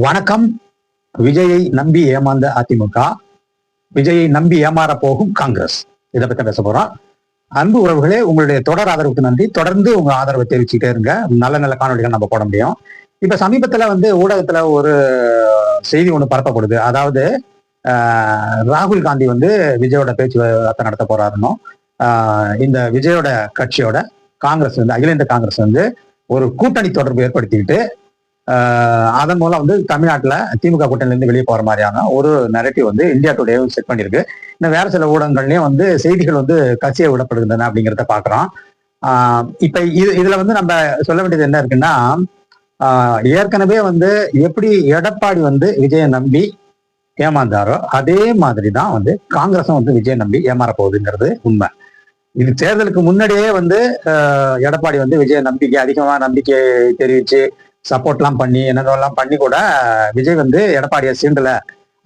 வணக்கம். விஜயை நம்பி ஏமாந்த அதிமுக, விஜயை நம்பி ஏமாற போகும் காங்கிரஸ், இதை பத்தி பேச போறோம். அன்பு உறவுகளே, உங்களுடைய தொடர் ஆதரவுக்கு நன்றி. தொடர்ந்து உங்க ஆதரவை தெரிவிச்சுட்டே இருங்க. நல்ல நல்ல காணொலிகள் நம்ம போட முடியும். இப்ப சமீபத்துல ஊடகத்துல ஒரு செய்தி ஒண்ணு பரப்பப்படுது. அதாவது ராகுல் காந்தி விஜயோட பேச்சுவார்த்தை நடத்த போறாருன்னு. இந்த விஜயோட கட்சியோட காங்கிரஸ் அகில இந்திய காங்கிரஸ் ஒரு கூட்டணி தொடர்பு ஏற்படுத்திக்கிட்டு அதன் மூலம் தமிழ்நாட்டுல திமுக கூட்டணியில இருந்து வெளியே போற மாதிரியான ஒரு நரேட்டிவ் இந்தியா டுடே செட் பண்ணிருக்கு. இன்னும் வேற சில ஊடகங்கள்லயும் செய்திகள் கசிய விடப்படுகின்றன அப்படிங்கிறத பாக்குறோம். இப்ப இதுல நம்ம சொல்ல வேண்டியது என்ன இருக்குன்னா, ஏற்கனவே எப்படி எடப்பாடி விஜயை நம்பி ஏமாந்தாரோ அதே மாதிரிதான் காங்கிரஸும் விஜயை நம்பி ஏமாற போகுதுங்கிறது உண்மை. இது தேர்தலுக்கு முன்னாடியே எடப்பாடி விஜய அதிகமா நம்பிக்கை தெரிவிச்சு சப்போர்ட் எல்லாம் பண்ணி என்னெல்லாம் பண்ணி கூட விஜய் எடப்பாடியை சீண்டல.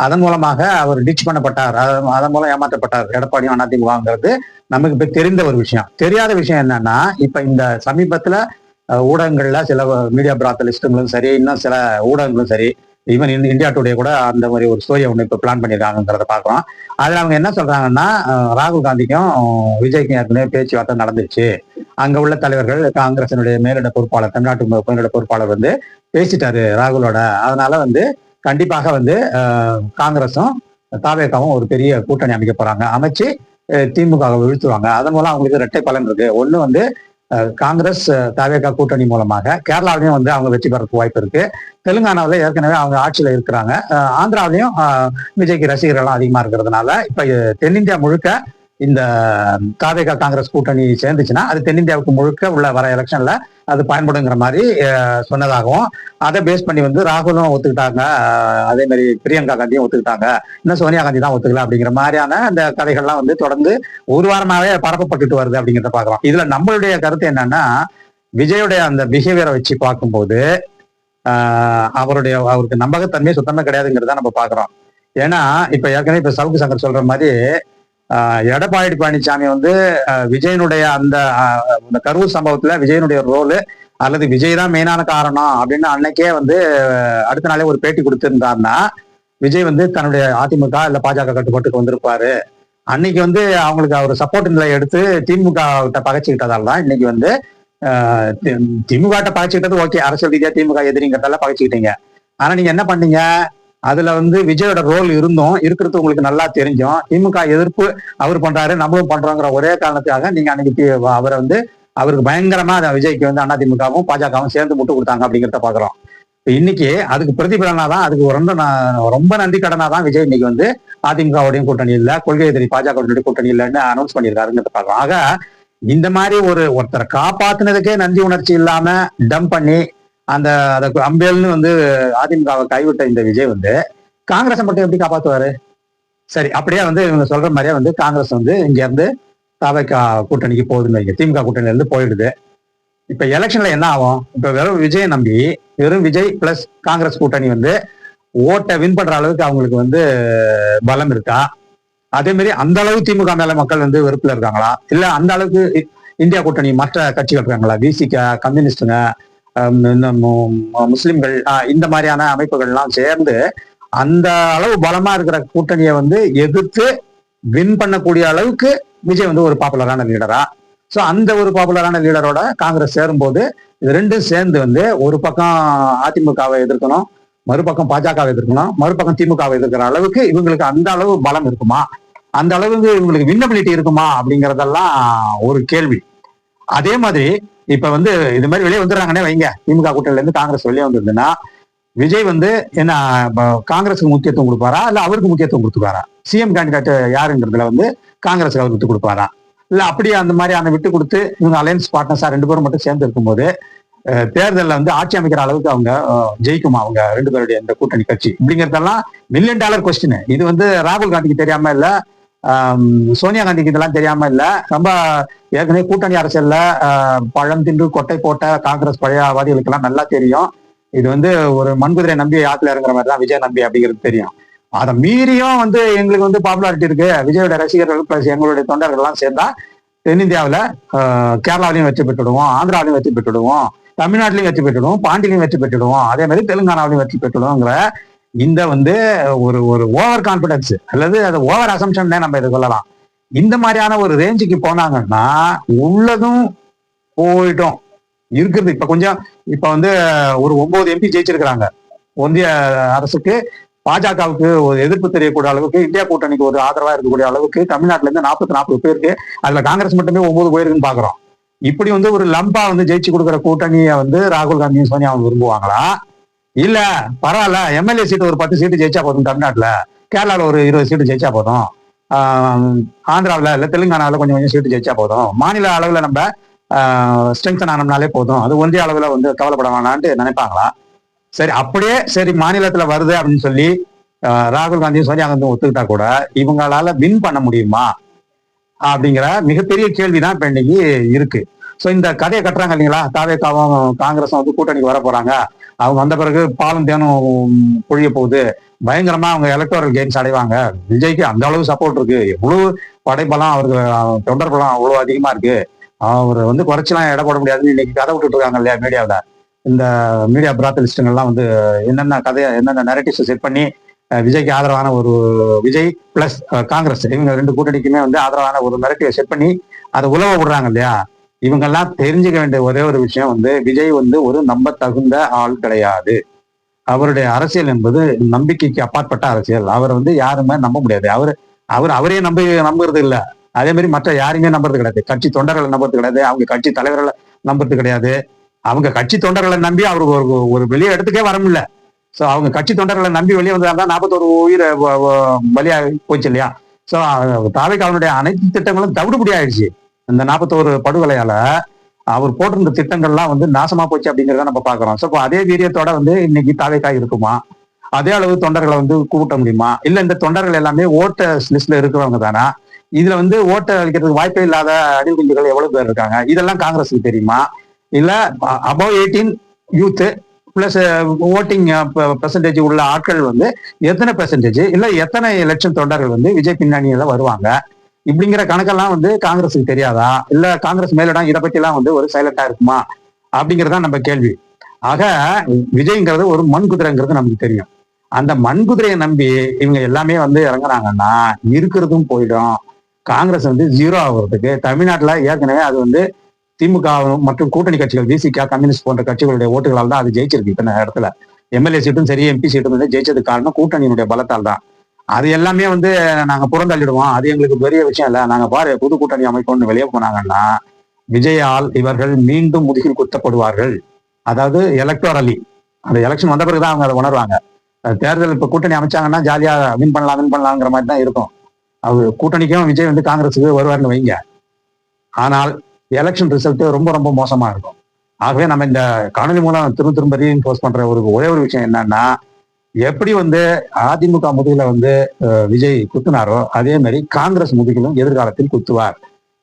அதன் மூலமாக அவர் டிச் பண்ணப்பட்டார். அதன் மூலம் ஏமாற்றப்பட்டார் எடப்பாடியும் அதிமுகங்கிறது நமக்கு இப்ப தெரிந்த ஒரு விஷயம். தெரியாத விஷயம் என்னன்னா, இப்ப இந்த சமீபத்துல ஊடகங்கள்ல சில மீடியா பிராத்தலிஸ்டுங்களும் சரி, இன்னும் சில ஊடகங்களும் சரி, ஈவன் இந்தியா டுடே கூட அந்த மாதிரி ஒரு ஸ்டோரியை ஒன்று இப்போ பிளான் பண்ணியிருக்காங்கிறத பார்க்குறோம். அதில் அவங்க என்ன சொல்றாங்கன்னா, ராகுல் காந்திக்கும் விஜய்க்கும் ஏற்கனவே பேச்சுவார்த்தை நடந்துச்சு. அங்க உள்ள தலைவர்கள், காங்கிரசினுடைய மேலிட பொறுப்பாளர், தமிழ்நாட்டு மேலிட பொறுப்பாளர் பேசிட்டாரு ராகுலோட. அதனால கண்டிப்பாக காங்கிரஸும் தாவேகாவும் ஒரு பெரிய கூட்டணி அமைக்க போறாங்க. அமைச்சு திமுகவை வீழ்த்துவாங்க. அதன் மூலம் அவங்களுக்கு இரட்டை பலன் இருக்கு. ஒண்ணு காங்கிரஸ் தாவேகா கூட்டணி மூலமாக கேரளாவிலையும் அவங்க வெற்றி பெறதுக்கு வாய்ப்பு இருக்கு. தெலுங்கானாவில ஏற்கனவே அவங்க ஆட்சியில இருக்கிறாங்க. ஆந்திராவிலையும் விஜய்க்கு ரசிகர்கள் அதிகமா இருக்கிறதுனால இப்ப தென்னிந்தியா முழுக்க இந்த தாவேகா காங்கிரஸ் கூட்டணி சேர்ந்துச்சுன்னா அது தென்னிந்தியாவுக்கு முழுக்க உள்ள வர எலெக்ஷன்ல அது பயன்படுங்கிற மாதிரி சொன்னதாகவும், அதை பேஸ் பண்ணி ராகுலும் ஒத்துக்கிட்டாங்க, அதே மாதிரி பிரியங்கா காந்தியும் ஒத்துக்கிட்டாங்க, இன்னும் சோனியா காந்தி தான் ஒத்துக்கல அப்படிங்கிற மாதிரியான அந்த கதைகள்லாம் தொடர்ந்து ஒரு வாரமாவே பரப்பப்பட்டுட்டு வருது அப்படிங்கிறத பாக்குறோம். இதுல நம்மளுடைய கருத்து என்னன்னா, விஜயோடைய அந்த பிஹேவியரை வச்சு பார்க்கும்போது அவருக்கு நம்பகத்தன்மை சுத்தமே கிடையாதுங்கிறத நம்ம பாக்குறோம். ஏன்னா இப்ப ஏற்கனவே இப்ப சவுக்கு சங்கர் சொல்ற மாதிரி எடப்பாடி பழனிசாமி விஜயனுடைய அந்த கரூர் சம்பவத்துல விஜயனுடைய ரோலு அல்லது விஜய் தான் மெயினான காரணம் அப்படின்னு அன்னைக்கே அடுத்த நாளே ஒரு பேட்டி கொடுத்திருந்தாருன்னா, விஜய் தன்னுடைய அதிமுக இல்ல பாஜக கட்டுப்பாட்டுக்கு வந்திருப்பாரு. அன்னைக்கு அவங்களுக்கு அவர் சப்போர்ட் நிலை எடுத்து திமுக கிட்ட பகைச்சுக்கிட்டதால தான் இன்னைக்கு திமுக கிட்ட பகைச்சுக்கிட்டது ஓகே, அரசியல் ரீதியா திமுக எதிரிங்கிறதால பகைச்சுக்கிட்டீங்க. ஆனா நீங்க என்ன பண்ணீங்க, அதுல விஜயோட ரோல் இருக்கிறது உங்களுக்கு நல்லா தெரிஞ்சோம். திமுக எதிர்ப்பு அவர் பண்றாரு, நம்மளும் பண்றோங்கிற ஒரே காரணத்துக்காக நீங்க அன்னைக்கு அவரை அவருக்கு பயங்கரமா விஜய்க்கு அதிமுகவும் பாஜகவும் சேர்ந்து முட்டு கொடுத்தாங்க அப்படிங்கிறத பாக்குறோம். இன்னைக்கு அதுக்கு பிரதிபலனாதான், அதுக்கு ரொம்ப நன்றி கடனாதான் விஜய் இன்னைக்கு அதிமுகவுடைய கூட்டணி இல்ல, கொள்கை எதிரி பாஜக கூட்டணி இல்லைன்னு அனௌன்ஸ் பண்ணியிருக்காருங்கிறத பாக்குறோம். ஆக இந்த மாதிரி ஒருத்தரை காப்பாத்துனதுக்கே நன்றி உணர்ச்சி இல்லாம டம்ப் பண்ணி அந்த அம்பேல்னு அதிமுகவை கைவிட்ட இந்த விஜய் காங்கிரஸை மட்டும் எப்படி காப்பாத்துவாரு? சரி, அப்படியே இவங்க சொல்ற மாதிரியே காங்கிரஸ் இங்க இருந்து தாவேகா கூட்டணிக்கு போகுதுன்னு வைங்க, திமுக கூட்டணியில இருந்து போயிடுது. இப்ப எலெக்ஷன்ல என்ன ஆகும்? இப்ப வெறும் விஜயை நம்பி வெறும் விஜய் பிளஸ் காங்கிரஸ் கூட்டணி ஓட்டை வின் பண்ற அளவுக்கு அவங்களுக்கு பலம் இருக்கா? அதே மாதிரி அந்த அளவு திமுக மேல மக்கள் வெறுப்புல இருக்காங்களா? இல்ல அந்த அளவுக்கு இந்தியா கூட்டணி மற்ற கட்சிகள் இருக்காங்களா? விசிக, கம்யூனிஸ்டுங்க, முஸ்லிம்கள், இந்த மாதிரியான அமைப்புகள்லாம் சேர்ந்து அந்த அளவு பலமா இருக்கிற கூட்டணியை எதிர்த்து வின் பண்ணக்கூடிய அளவுக்கு விஜய் ஒரு பாப்புலரான லீடரா? சோ அந்த ஒரு பாப்புலரான லீடரோட காங்கிரஸ் சேரும்போது இது ரெண்டும் சேர்ந்து ஒரு பக்கம் அதிமுகவை எதிர்க்கணும், மறுபக்கம் பாஜகவை எதிர்க்கணும், மறுபக்கம் திமுகவை எதிர்க்கிற அளவுக்கு இவங்களுக்கு அந்த அளவு பலம் இருக்குமா? அந்த அளவுக்கு இவங்களுக்கு வின்னபிலிட்டி இருக்குமா அப்படிங்கறதெல்லாம் ஒரு கேள்வி. அதே மாதிரி இப்ப இது மாதிரி வெளியே வந்துடுறாங்கன்னே வைங்க, திமுக கூட்டணியில இருந்து காங்கிரஸ் வெளியே வந்திருந்ததுன்னா விஜய் என்ன காங்கிரஸுக்கு முக்கியத்துவம் கொடுப்பாரா இல்ல அவருக்கு முக்கியத்துவம் கொடுத்துப்பாரா? சிஎம் கேண்டிடேட் யாருங்கிறதுல காங்கிரஸுக்கு அவர் விட்டு கொடுப்பாரா? இல்ல அப்படியே அந்த மாதிரி விட்டு கொடுத்து இவங்க அலையன்ஸ் பார்ட்னர்ஸா ரெண்டு பேரும் மட்டும் சேர்ந்து இருக்கும்போது தேர்தலில் ஆட்சி அமைக்கிற அளவுக்கு அவங்க ஜெயிக்குமா அவங்க ரெண்டு பேருடைய இந்த கூட்டணி கட்சி? அப்படிங்கிறதெல்லாம் $1,000,000 கொஸ்டின். இது ராகுல் காந்திக்கு தெரியாம இல்ல, சோனியா காந்திக்கு இதெல்லாம் தெரியாம இல்ல. ரொம்ப ஏற்கனவே கூட்டணி அரசியல்ல பழம் தின்று கொட்டை போட்ட காங்கிரஸ் பழையவாதிகளுக்கு எல்லாம் நல்லா தெரியும். இது ஒரு மண்குதிரை நம்பி ஆத்துல இறங்குற மாதிரி தான் விஜய் நம்பி அப்படிங்கிறது தெரியும். அதை மீறியும் எங்களுக்கு பாப்புலாரிட்டி இருக்கு, விஜயோட ரசிகர்கள் பிளஸ் எங்களுடைய தொண்டர்கள் எல்லாம் சேர்ந்தா தென்னிந்தியாவில கேரளாவிலையும் வெற்றி பெற்றுடுவோம், ஆந்திராவிலையும் வெற்றி பெற்றுடுவோம், தமிழ்நாட்டிலையும் வெற்றி பெற்றுடுவோம், பாண்டியிலையும் வெற்றி பெற்றுடுவோம், அதே மாதிரி தெலுங்கானாவிலையும் வெற்றி பெற்றுடுவோங்கிற இந்த வந்து ஒரு ஒரு ஓவர் கான்பிடன்ஸ் அல்லது அது ஓவர் அசம்ஷன் நம்ம இதை சொல்லலாம். இந்த மாதிரியான ஒரு ரேஞ்சுக்கு போனாங்கன்னா உள்ளதும் போயிட்டோம். இருக்கிறது இப்ப வந்து ஒரு 9 MP ஜெயிச்சிருக்கிறாங்க. ஒன்றிய அரசுக்கு பாஜகவுக்கு ஒரு எதிர்ப்பு தெரியக்கூடிய அளவுக்கு, இந்தியா கூட்டணிக்கு ஒரு ஆதரவா இருக்கக்கூடிய அளவுக்கு தமிழ்நாட்டுல இருந்து 40 பேருக்கு, அதுல காங்கிரஸ் மட்டுமே 9 போயிருக்குன்னு பாக்குறோம். இப்படி வந்து ஒரு லம்பா வந்து ஜெயிச்சு கொடுக்குற கூட்டணியை வந்து ராகுல் காந்தியும் சோனியாவும் விரும்புவாங்களா? இல்ல பரவாயில்ல, MLA சீட்டு ஒரு 10 சீட்டு ஜெயிச்சா போதும், தமிழ்நாட்டுல கேரளாவில் ஒரு 20 சீட்டு ஜெயிச்சா போதும், ஆந்திராவில் இல்ல தெலுங்கானாவில் கொஞ்சம் சீட்டு ஜெயிச்சா போதும், மாநில அளவுல நம்ம ஸ்ட்ரெங்தன் ஆனோம்னாலே போதும், அது ஒன்றிய அளவுல வந்து கவலைப்பட வேணான்ட்டு நினைப்பாங்களா? சரி, அப்படியே சரி மாநிலத்துல வருது அப்படின்னு சொல்லி ராகுல் காந்தியும் சோனியா காந்தியும் ஒத்துக்கிட்டா கூட இவங்களால வின் பண்ண முடியுமா அப்படிங்கிற மிகப்பெரிய கேள்விதான் இப்ப இன்னைக்கு இருக்கு. ஸோ இந்த கதையை கட்டுறாங்க இல்லைங்களா, தாவேகாவும் காங்கிரஸும் வந்து கூட்டணிக்கு வர போறாங்க, அவங்க வந்த பிறகு பாலும் தேனும் பொழிய போகுது, பயங்கரமா அவங்க எலக்டோரல் கெயின்ஸ் அடைவாங்க, விஜய்க்கு அந்த அளவு சப்போர்ட் இருக்கு, எவ்வளவு படைபலம் அவருக்கு தொண்டர் பலம் அவ்வளவு அதிகமா இருக்கு, அவர் வந்து குறைச்சலாம் இட போட முடியாதுன்னு இன்னைக்கு கதை விட்டுட்டு இருக்காங்க இல்லையா மீடியாவில். இந்த மீடியா பிராத்தலிஸ்டுங்கள்லாம் வந்து என்னென்ன நரேட்டிவ்ஸ் செட் பண்ணி விஜய்க்கு ஆதரவான ஒரு விஜய் பிளஸ் காங்கிரஸ் இவங்க 2 கூட்டணிக்குமே வந்து ஆதரவான ஒரு நரேட்டிவை செட் பண்ணி அதை உலவ விடுறாங்க இல்லையா. இவங்கெல்லாம் தெரிஞ்சுக்க வேண்டிய ஒரே ஒரு விஷயம் வந்து விஜய் வந்து ஒரு நம்ப தகுந்த ஆள் கிடையாது. அவருடைய அரசியல் என்பது நம்பிக்கைக்கு அப்பாற்பட்ட அரசியல். அவர் வந்து யாருமே நம்ப முடியாது. அவரே நம்புறது இல்லை, அதே மாதிரி மற்ற யாரையுமே நம்புறது கிடையாது. கட்சி தொண்டர்களை நம்புறது கிடையாது, அவங்க கட்சி தலைவர்களை நம்புறது கிடையாது. அவங்க கட்சி தொண்டர்களை நம்பி அவருக்கு ஒரு வெளியே இடத்துக்கே வர முடியல. ஸோ அவங்க கட்சி தொண்டர்களை நம்பி வெளியே வந்தாங்க, 41 உயிர் பலியா போச்சு இல்லையா. ஸோ தாவேகா அவனுடைய அனைத்து திட்டங்களும் தவிடுபடி ஆயிடுச்சு. இந்த 41 படுகொலையால அவர் போட்டிருந்த திட்டங்கள்லாம் வந்து நாசமா போச்சு அப்படிங்கிறத நம்ம பாக்குறோம். ஸோ அதே வீரியத்தோட வந்து இன்னைக்கு தாவேகா இருக்குமா? அதே அளவு தொண்டர்களை வந்து கூட்ட முடியுமா? இல்ல இந்த தொண்டர்கள் எல்லாமே ஓட்டர்ஸ் லிஸ்ட்ல இருக்கிறவங்க தானா? இதுல வந்து ஓட்டை அளிக்கிறதுக்கு வாய்ப்பே இல்லாத அடில் குஞ்சுகள் எவ்வளவு பேர் இருக்காங்க, இதெல்லாம் காங்கிரஸுக்கு தெரியுமா? இல்ல above 18 youth plus voting percentage உள்ள ஆட்கள் வந்து எத்தனை பெர்சன்டேஜ் இல்ல எத்தனை லட்சம் தொண்டர்கள் வந்து விஜய் பின்னணியில வருவாங்க, இப்படிங்கிற கணக்கெல்லாம் வந்து காங்கிரஸுக்கு தெரியாதா? இல்ல காங்கிரஸ் மேலிடம் இதை பத்தி எல்லாம் வந்து ஒரு சைலண்டா இருக்குமா அப்படிங்கறதான் நம்ம கேள்வி. ஆக விஜய்ங்கிறது ஒரு மண் குதிரைங்கிறது நமக்கு தெரியும். அந்த மண் குதிரையை நம்பி இவங்க எல்லாமே வந்து இறங்குறாங்கன்னா இருக்கிறதும் போயிடும். காங்கிரஸ் வந்து 0 ஆகுறதுக்கு தமிழ்நாட்டுல ஏற்கனவே அது வந்து திமுக மற்றும் கூட்டணி கட்சிகள் விசிகா கம்யூனிஸ்ட் போன்ற கட்சிகளுடைய ஓட்டுகளால் தான் அது ஜெயிச்சிருக்கு. இத்தனை இடத்துல MLA சீட்டும் சரி MP சீட்டும் வந்து ஜெயிச்சதுக்கு காரணம் கூட்டணியினுடைய பலத்தால் தான். அது எல்லாமே வந்து நாங்க புறந்தள்ளிடுவோம், அது எங்களுக்கு பெரிய விஷயம் இல்லை, நாங்க பாரு புது கூட்டணி அமைப்போம்னு வெளியே போனாங்கன்னா விஜயால் இவர்கள் மீண்டும் முதுகில் குத்தப்படுவார்கள். அதாவது எலக்டோரலி அந்த எலெக்ஷன் வந்த பிறகுதான் அவங்க அதை உணர்வாங்க. தேர்தல் இப்ப கூட்டணி அமைச்சாங்கன்னா ஜாலியா வின் பண்ணலாங்கிற மாதிரி தான் இருக்கும். அவர் கூட்டணிக்கும் விஜய் வந்து காங்கிரஸுக்கு வருவார்னு வைங்க, ஆனால் எலெக்ஷன் ரிசல்ட் ரொம்ப ரொம்ப மோசமா இருக்கும். ஆகவே நம்ம இந்த காணொலி மூலம் திரும்ப ரீஇன்ஃபோர்ஸ் பண்ற ஒரே ஒரு விஷயம் என்னன்னா, எப்படி வந்து அதிமுக முதுகில வந்து விஜய் குத்துனாரோ அதே மாதிரி காங்கிரஸ் முதுகிலும் எதிர்காலத்தில் குத்துவார்.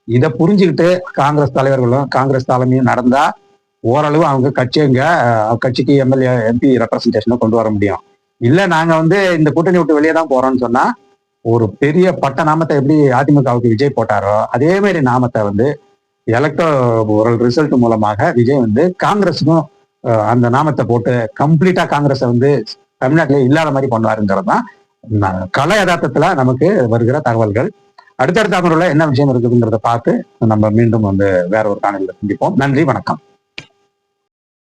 இதை புரிஞ்சுக்கிட்டு காங்கிரஸ் தலைவர்களும் காங்கிரஸ் தலைமையும் நடந்தா ஓரளவு அவங்க கட்சிக்கு MLA MP ரெப்ரசன்டேஷனை கொண்டு வர முடியும். இல்ல நாங்க வந்து இந்த கூட்டணி விட்டு வெளியே தான் போறோம்னு சொன்னா ஒரு பெரிய பட்ட நாமத்தை எப்படி அதிமுகவுக்கு விஜய் போட்டாரோ அதே மாதிரி நாமத்தை வந்து எலக்டோரல் ரிசல்ட் மூலமாக விஜய் வந்து காங்கிரஸுக்கும் அந்த நாமத்தை போட்டு கம்ப்ளீட்டா காங்கிரஸை வந்து தமிழ்நாட்டிலே இல்லாத மாதிரி பண்ணுவாருங்கிறது தான் கல யதார்த்தத்துல நமக்கு வருகிற தகவல்கள். அடுத்தடுத்த அமர்வுல என்ன விஷயம் இருக்குதுங்கிறத பார்த்து நம்ம மீண்டும் வந்து வேற ஒரு காணொலியில சந்திப்போம். நன்றி, வணக்கம்.